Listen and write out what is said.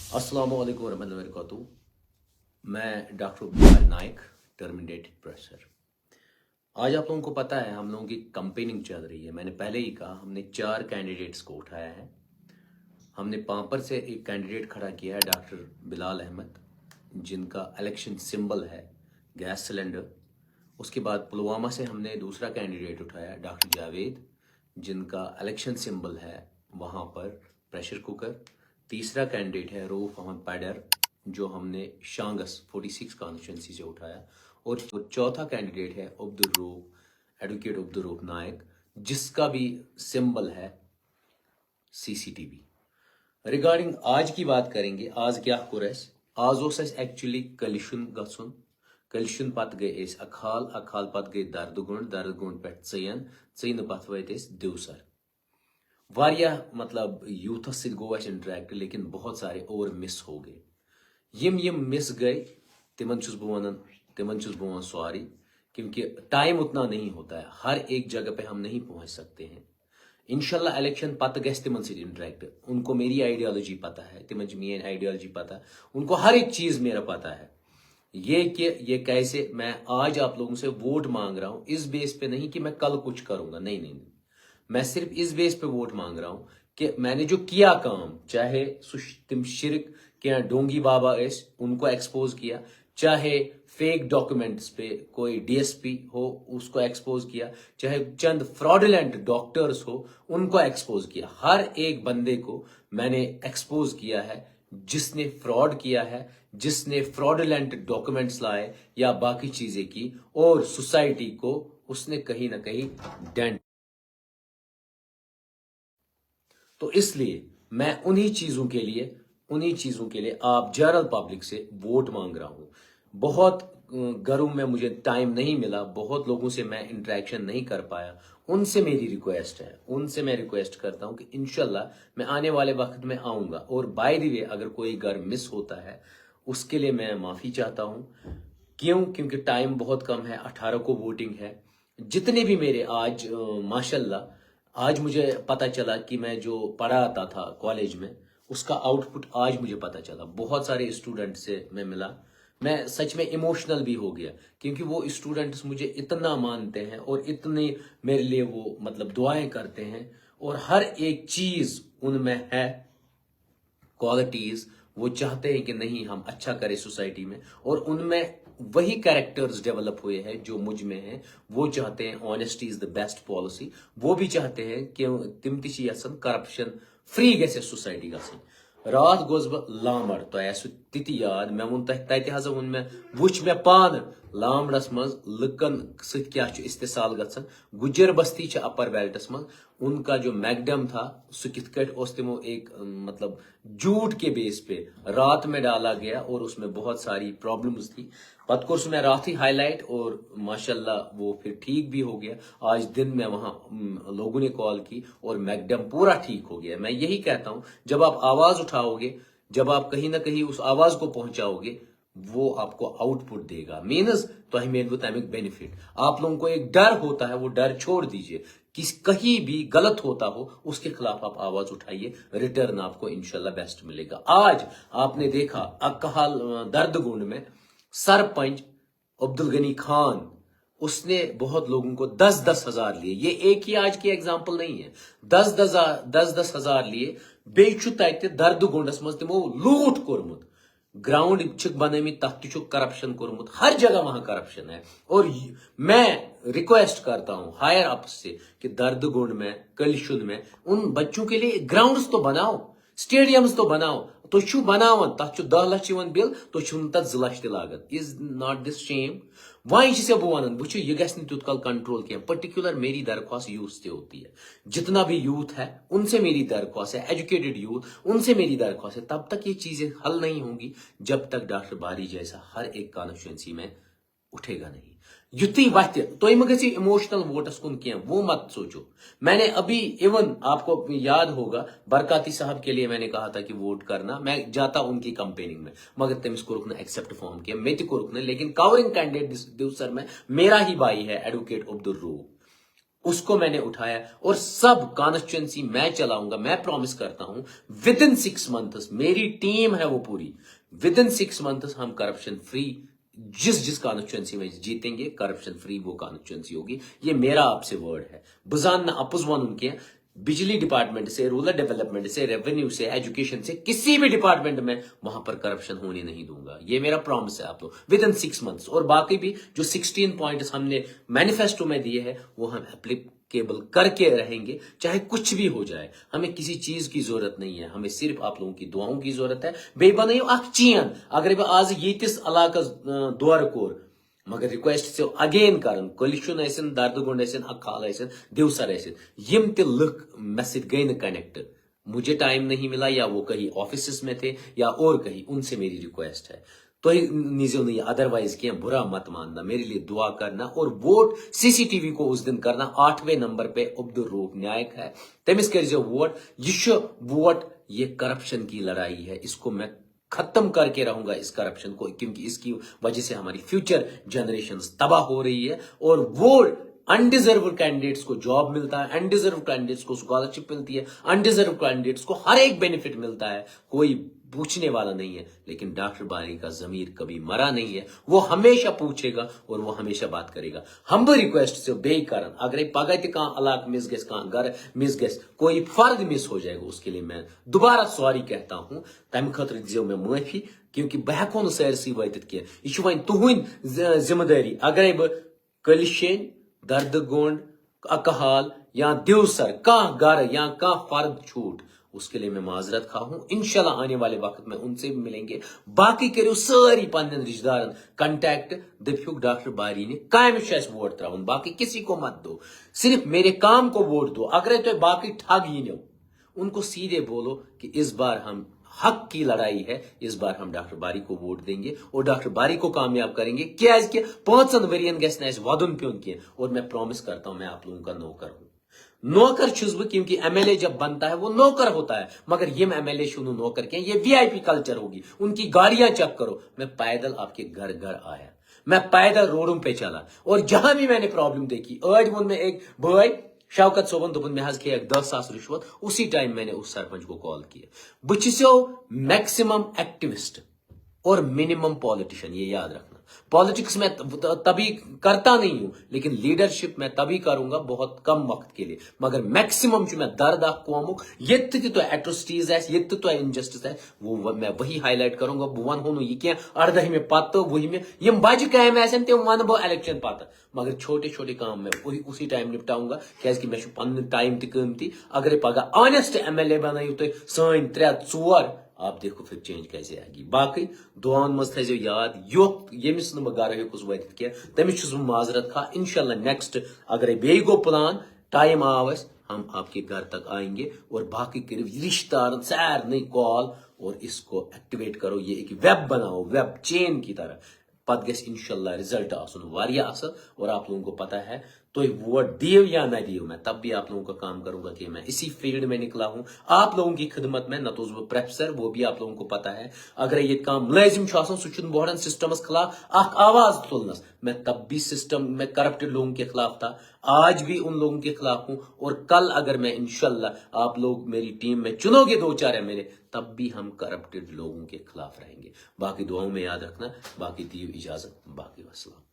अस्सलाम वालेकुम रहमतुल्लाहि व बरकातुहू। मैं doctor Bilal Naik, terminated professor. आज आप लोगों को पता है हम लोगों की कंपेनिंग चल रही है। मैंने पहले ही कहा हमने 4 कैंडिडेट्स को उठाया है। हमने पांपर से एक कैंडिडेट खड़ा किया है डॉक्टर बिलाल अहमद, जिनका इलेक्शन सिंबल है गैस सिलेंडर। उसके बाद पुलवामा से हमने दूसरा कैंडिडेट उठाया डॉक्टर जावेद, जिनका इलेक्शन सिंबल है वहाँ पर प्रेशर कुकर। तीसरा कैंडिडेट है रऊफ अहमद पैडर, जो हमने शांगस 46 कॉन्स्टिट्यूंसी से उठाया। और चौथा कैंडिडेट है एडवोकेट अब्दुल रऊफ नायक, जिसका भी सिंबल है सीसीटीवी। रिगार्डिंग आज की बात करेंगे। आज क्या कुरस आज ओस एक्चुअली कलिशन गसन कलिशन पत गए अखाल पत गए दर्दगुंड पे चन पत वत दिवसर वारिया मतलब यूथस से गो इंटरेक्ट, लेकिन बहुत सारे और मिस हो गए। यम मिस गए तिमन वन सॉरी, क्योंकि टाइम उतना नहीं होता है, हर एक जगह पे हम नहीं पहुंच सकते हैं। इंशाल्लाह इलेक्शन पत गस तिमन से इंटरेक्ट। उनको मेरी आइडियोलॉजी पता है, तिमन मेन आइडियोलॉजी पता है, उनको हर एक चीज मेरा पता है। ये कैसे मैं आज आप लोगों से वोट मांग रहा हूं, इस बेस पे नहीं कि मैं कल कुछ करूंगा, नहीं। मैं सिर्फ इस बेस पे वोट मांग रहा हूं कि मैंने जो किया काम, चाहे तिम शिरक क्या डोंगी बाबा उनको एक्सपोज किया, चाहे फेक डॉक्यूमेंट्स पे कोई डीएसपी हो उसको एक्सपोज किया, चाहे चंद फ्रॉडुलेंट डॉक्टर्स हो उनको एक्सपोज किया। हर एक बंदे को मैंने एक्सपोज किया है जिसने फ्रॉड किया है, जिसने फ्रॉडुलेंट डॉक्यूमेंट्स लाए या बाकी चीजें की, और सोसाइटी को उसने कहीं ना कहीं डेंट। तो इसलिए मैं उन्हीं चीजों के लिए आप जनरल पब्लिक से वोट मांग रहा हूं। बहुत घरों में मुझे टाइम नहीं मिला, बहुत लोगों से मैं इंटरेक्शन नहीं कर पाया। उनसे मेरी रिक्वेस्ट है, उनसे मैं रिक्वेस्ट करता हूं कि इंशाल्लाह मैं आने वाले वक्त में आऊंगा। और बाय द वे अगर कोई घर मिस होता है उसके लिए मैं माफी चाहता हूं। क्योंकि टाइम बहुत कम है, 18 को वोटिंग है। जितने भी मेरे आज माशाल्लाह आज मुझे पता चला कि मैं जो पढ़ाता था कॉलेज में उसका आउटपुट आज मुझे पता चला। बहुत सारे स्टूडेंट से मैं मिला, मैं सच में इमोशनल भी हो गया, क्योंकि वो स्टूडेंट्स मुझे इतना मानते हैं और इतने मेरे लिए वो मतलब दुआएं करते हैं, और हर एक चीज उनमें है क्वालिटीज। वो चाहते हैं कि नहीं हम अच्छा करें सोसाइटी में, और उनमें वही कैरेक्टर्स डेवलप हुए हैं जो मुझ में हैं। वो चाहते हैं honesty is the best policy. वो भी चाहते हैं कि तिम करप्शन फ्री गसे सोसाइटी गसन। रात गोस बह लामड़ तो ति याद मे वो तथा वो मे वुच मे पान लामड़स मज लुकन सत्या इस्तेसाल गसन। गुजर बस्ती अपर बेल्टस मज उनका जो मैगडम था सो कित तिमो एक मतलब झूठ के बेस पे रात में डाला गया, और उसमें बहुत सारी प्रॉब्लम्स थी। पत कोर्स में रात ही हाईलाइट, और माशाल्लाह वो फिर ठीक भी हो गया। आज दिन में वहां लोगों ने कॉल की और मैगडम पूरा ठीक हो गया। मैं यही कहता हूं, जब आप आवाज उठाओगे, जब आप कहीं ना कहीं उस आवाज को पहुंचाओगे, वो आपको आउटपुट देगा। मीनस तो तमिक बेनिफिट। आप लोगों को एक डर होता है, वो डर छोड़ दीजिए। कहीं भी गलत होता हो उसके खिलाफ आप आवाज उठाइए, रिटर्न आपको इंशाल्लाह बेस्ट मिलेगा। आज आपने देखा अकहाल दर्दगुंड में सरपंच अब्दुल गनी खान, उसने बहुत लोगों को 10-10 हजार लिए। ये एक ही आज की एग्जांपल नहीं है, 10-10 हजार लिए। बेचु तते दर्दगुंडस मज तिमो लूट कोरमुत। ग्राउंड बनमित तथ करप्शन कोरमुत, हर जगह वहां करप्शन है। और मैं रिक्वेस्ट करता हूं हायर अप से कि दर्दगुंड में, कलिशुन में उन बच्चों के लिए ग्राउंड्स तो बनाओ, स्टेडियम्स तो बनाओ। तो बनावन तथ 10 लाख बिल, तो तथ 2 लाख लागत। Is not this shame? वही से बह वन वो यह गि तुत कल कंट्रोल क्या। पर्टिकुलर मेरी दरख्वास्त यूथ से होती है, जितना भी यूथ है उनसे मेरी दरख्वास्त है, एजुकेटेड यूथ उनसे मेरी दरख्वास्त है। तब तक ये चीजें हल नहीं होंगी जब तक डॉक्टर बारी जैसा हर एक कॉन्स्टिट्यूंसी में उठेगा नहीं। युति वत तुम मो इमोशनल वोटस कुन क्या, वो मत सोचो। मैंने अभी इवन आपको याद होगा बरकाती साहब के लिए मैंने कहा था कि वोट करना, मैं जाता उनकी कंपेनिंग में, मगर तमिस कोरुक एक्सेप्ट फॉर्म किया, मे कोरुक। लेकिन कवरिंग कैंडिडेट दिवसर में मेरा ही भाई है एडवोकेट अब्दुल रऊफ। उसको मैंने उठाया और सब कॉन्स्टिट्यूंसी मैं चलाऊंगा। मैं प्रॉमिस करता हूं विद इन 6 मंथ्स, मेरी टीम है वो पूरी, विद इन 6 मंथ्स हम करप्शन फ्री जिस कॉन्स्टिट्यूंसी में जीतेंगे, करप्शन फ्री वो कॉन्स्टिट्यूंसी होगी। ये मेरा आपसे वर्ड है। बुजान ना अपुज वन उनके, बिजली डिपार्टमेंट से, रूरल डेवलपमेंट से, रेवेन्यू से, एजुकेशन से, किसी भी डिपार्टमेंट में वहां पर करप्शन होने नहीं दूंगा। ये मेरा प्रॉमिस है आप लोग, विद इन 6 मंथ्स। और बाकी भी जो 16 पॉइंट्स हमने मैनिफेस्टो में दिए हैं वो हम एप्लीकेबल करके रहेंगे, चाहे कुछ भी हो जाए। हमें किसी चीज की जरूरत नहीं है, हमें सिर्फ आप लोगों की दुआओं की जरूरत है। बे बनायो अख चीन, अगर बह आज यीतिस इलाकस दौर कोर, मगर रिक्वेस्ट से अगेन करन, कलिशुन ऐसन, दर्दगुंड ऐसन, अखाल ऐसन, दिवसर ऐसन, यम ते लुक मे सत गई न कनेक्ट, मुझे टाइम नहीं मिला या वो कहीं ऑफिस में थे या और कहीं, उनसे मेरी रिक्वेस्ट है तो नीजो नहीं, अदरवाइज क्या बुरा मत मानना, मेरे लिए दुआ करना और वोट सीसीटीवी को उस दिन करना 8वें नंबर पे अब्दुल रऊफ नायक है, तमिस कर वोट। ये वोट, ये करप्शन की लड़ाई है, इसको मैं खत्म करके रहूंगा इस करप्शन को, क्योंकि इसकी वजह से हमारी फ्यूचर जनरेशंस तबाह हो रही है। और वो अनडिजर्व कैंडिडेट्स को जॉब मिलता है, अनडिजर्व कैंडिडेट्स को स्कॉलरशिप मिलती है, अनडिजर्व कैंडिडेट्स को हर एक बेनिफिट मिलता है, कोई पूछने वाला नहीं है। लेकिन डॉक्टर बारी का जमीर कभी मरा नहीं है, वो हमेशा पूछेगा और वो हमेशा बात करेगा। हम भी रिक्वेस्ट से बेकरन, अगर पगह अलाक मिस गस, घर मिस गस, कोई फर्द मिस हो जाएगा, उसके लिए मैं दोबारा सॉरी कहता हूं। तम खतर दियो मैं माफी, क्योंकि बह हेको न सैरसी वात कह, यह वन तुहद जिम्मेदारी। अगर बह कलिशेन, दर्द गोंड, अकहाल या दिवसर कह घर या कह फर्द छूट, उसके लिए मैं माजरत खा हूं। इंशाल्लाह आने वाले वक्त में उनसे भी मिलेंगे। बाकी करो सारी पन्न रिश्तेदारन कंटैक्ट, दप्युक डॉक्टर बारी ने कायम वोट त्राउन, बाकी किसी को मत दो, सिर्फ मेरे काम को वोट दो। अगर तो बाकी ठग ही नो, उनको सीधे बोलो कि इस बार हम हक की लड़ाई है, इस बार हम डॉक्टर बारी को वोट देंगे और डॉक्टर बारी को कामयाब करेंगे। क्या 5 वरियन गस वदन प्योन की, और मैं प्रॉमिस करता हूं मैं आप लोगों का नौकर हूं। नौकर छुस बह, क्योंकि एमएलए जब बनता है वो नौकर होता है, मगर ये एमएलए शुरू नौकर के, ये वीआईपी कल्चर होगी। उनकी गाड़ियां चेक करो, मैं पैदल आपके घर घर आया, मैं पैदल रोडों पे चला, और जहां भी मैंने प्रॉब्लम देखी, आज वो में एक भाई शौकत सोबन दोपन में हज 10,000 रिश्वत, उसी टाइम मैंने उस सरपंच को कॉल किया। बो मैक्सिमम एक्टिविस्ट और मिनिमम पॉलिटिशियन, ये याद रखना। पॉलिटिक्स में तभी करता नहीं हूं, लेकिन लीडरशिप में तभी करूंगा बहुत कम वक्त के लिए, मगर मैक्सिमम जो मैं दर्द कौमुक ये तो एट्रोसिटीज है, ये तो इनजस्टिस है, वो मैं वही हाईलाइट करूंगा। बह वन हो यह 18 में पत वही में यम बज काम तम वन बह इलेक्शन पत, मगर छोटे छोटे काम में उसी टाइम निपटाऊंगा, क्या मैं पन्न टाइम तमती। अगर पगह ऑनेस्ट एमएलए बनायु तुम सन 3-4, आप देखो फिर चेंज कैसे आएगी। बाकी दुआन मज थो याद, यमिस न घर हेकुस वत तमिस माजरत खा। इंशाल्लाह नेक्स्ट अगर बे गो प्लान, टाइम आव, हम आपके घर तक आएंगे और बाकी करो रिश्तेदार सैर नहीं कॉल और इसको एक्टिवेट करो। ये एक वेब बनाओ, वेब चेन की तरह, पत गस इंशाल्लाह रिजल्ट आसन वारिया असल। और आप लोगों को पता है तो वोट दियो या ना दियो, मैं तब भी आप लोगों का काम करूंगा कि मैं इसी फील्ड में निकला हूं आप लोगों की खिदमत में, न तो वो प्रोफेसर, वो भी आप लोगों को पता है। अगर ये काम मुलाजिम सह बहन सिस्टमस खिलाफ अख आवाज तुलनस, मैं तब भी सिस्टम में करप्टेड लोगों के खिलाफ था, आज भी उन लोगों के खिलाफ हूं, और कल अगर मैं इंशाल्लाह आप लोग मेरी टीम में चुनोगे 2-4 एमएलए, तब भी हम करप्टेड लोगों के खिलाफ रहेंगे। बाकी दुआओं में याद रखना, बाकी दियो इजाजत, बाकी वस्सलाम।